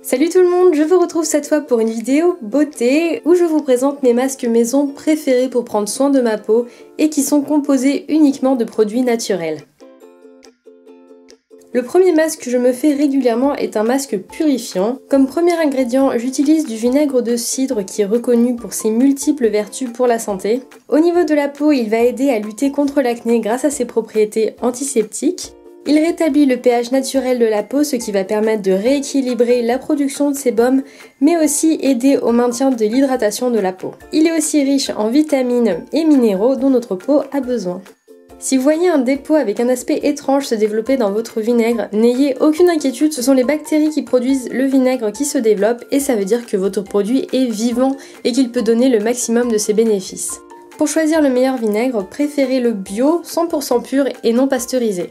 Salut tout le monde, je vous retrouve cette fois pour une vidéo beauté où je vous présente mes masques maison préférés pour prendre soin de ma peau et qui sont composés uniquement de produits naturels. Le premier masque que je me fais régulièrement est un masque purifiant. Comme premier ingrédient, j'utilise du vinaigre de cidre qui est reconnu pour ses multiples vertus pour la santé. Au niveau de la peau, il va aider à lutter contre l'acné grâce à ses propriétés antiseptiques. Il rétablit le pH naturel de la peau, ce qui va permettre de rééquilibrer la production de sébum, mais aussi aider au maintien de l'hydratation de la peau. Il est aussi riche en vitamines et minéraux dont notre peau a besoin. Si vous voyez un dépôt avec un aspect étrange se développer dans votre vinaigre, n'ayez aucune inquiétude, ce sont les bactéries qui produisent le vinaigre qui se développe et ça veut dire que votre produit est vivant et qu'il peut donner le maximum de ses bénéfices. Pour choisir le meilleur vinaigre, préférez le bio, 100% pur et non pasteurisé.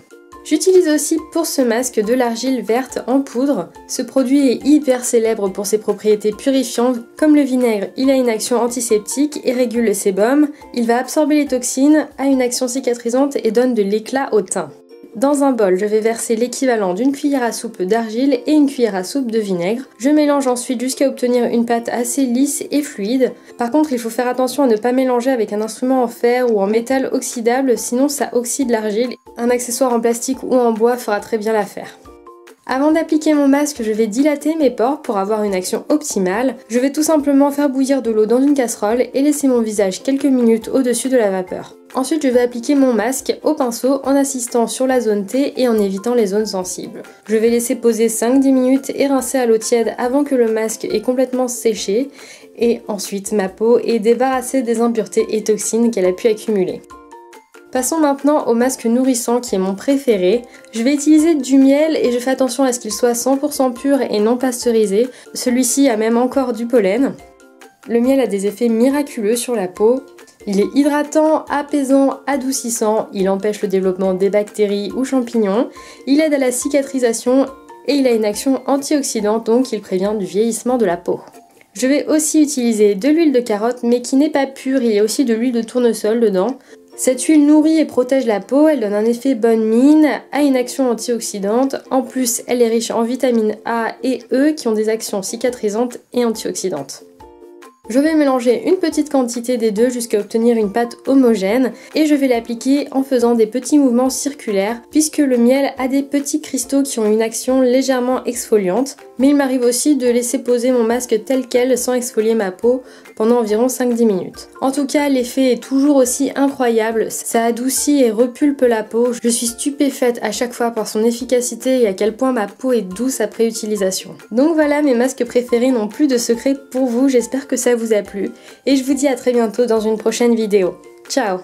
J'utilise aussi pour ce masque de l'argile verte en poudre. Ce produit est hyper célèbre pour ses propriétés purifiantes. Comme le vinaigre, il a une action antiseptique et régule le sébum. Il va absorber les toxines, a une action cicatrisante et donne de l'éclat au teint. Dans un bol, je vais verser l'équivalent d'une cuillère à soupe d'argile et une cuillère à soupe de vinaigre. Je mélange ensuite jusqu'à obtenir une pâte assez lisse et fluide. Par contre, il faut faire attention à ne pas mélanger avec un instrument en fer ou en métal oxydable, sinon ça oxyde l'argile. Un accessoire en plastique ou en bois fera très bien l'affaire. Avant d'appliquer mon masque, je vais dilater mes pores pour avoir une action optimale. Je vais tout simplement faire bouillir de l'eau dans une casserole et laisser mon visage quelques minutes au-dessus de la vapeur. Ensuite, je vais appliquer mon masque au pinceau en insistant sur la zone T et en évitant les zones sensibles. Je vais laisser poser 5-10 minutes et rincer à l'eau tiède avant que le masque ait complètement séché. Et ensuite, ma peau est débarrassée des impuretés et toxines qu'elle a pu accumuler. Passons maintenant au masque nourrissant qui est mon préféré. Je vais utiliser du miel et je fais attention à ce qu'il soit 100% pur et non pasteurisé. Celui-ci a même encore du pollen. Le miel a des effets miraculeux sur la peau. Il est hydratant, apaisant, adoucissant, il empêche le développement des bactéries ou champignons, il aide à la cicatrisation et il a une action antioxydante, donc il prévient du vieillissement de la peau. Je vais aussi utiliser de l'huile de carotte mais qui n'est pas pure, il y a aussi de l'huile de tournesol dedans. Cette huile nourrit et protège la peau, elle donne un effet bonne mine, a une action antioxydante, en plus elle est riche en vitamines A et E qui ont des actions cicatrisantes et antioxydantes. Je vais mélanger une petite quantité des deux jusqu'à obtenir une pâte homogène et je vais l'appliquer en faisant des petits mouvements circulaires puisque le miel a des petits cristaux qui ont une action légèrement exfoliante, mais il m'arrive aussi de laisser poser mon masque tel quel sans exfolier ma peau pendant environ 5-10 minutes. En tout cas, l'effet est toujours aussi incroyable, ça adoucit et repulpe la peau. Je suis stupéfaite à chaque fois par son efficacité et à quel point ma peau est douce après utilisation. Donc voilà, mes masques préférés n'ont plus de secret pour vous, j'espère que ça vous a plu et je vous dis à très bientôt dans une prochaine vidéo. Ciao!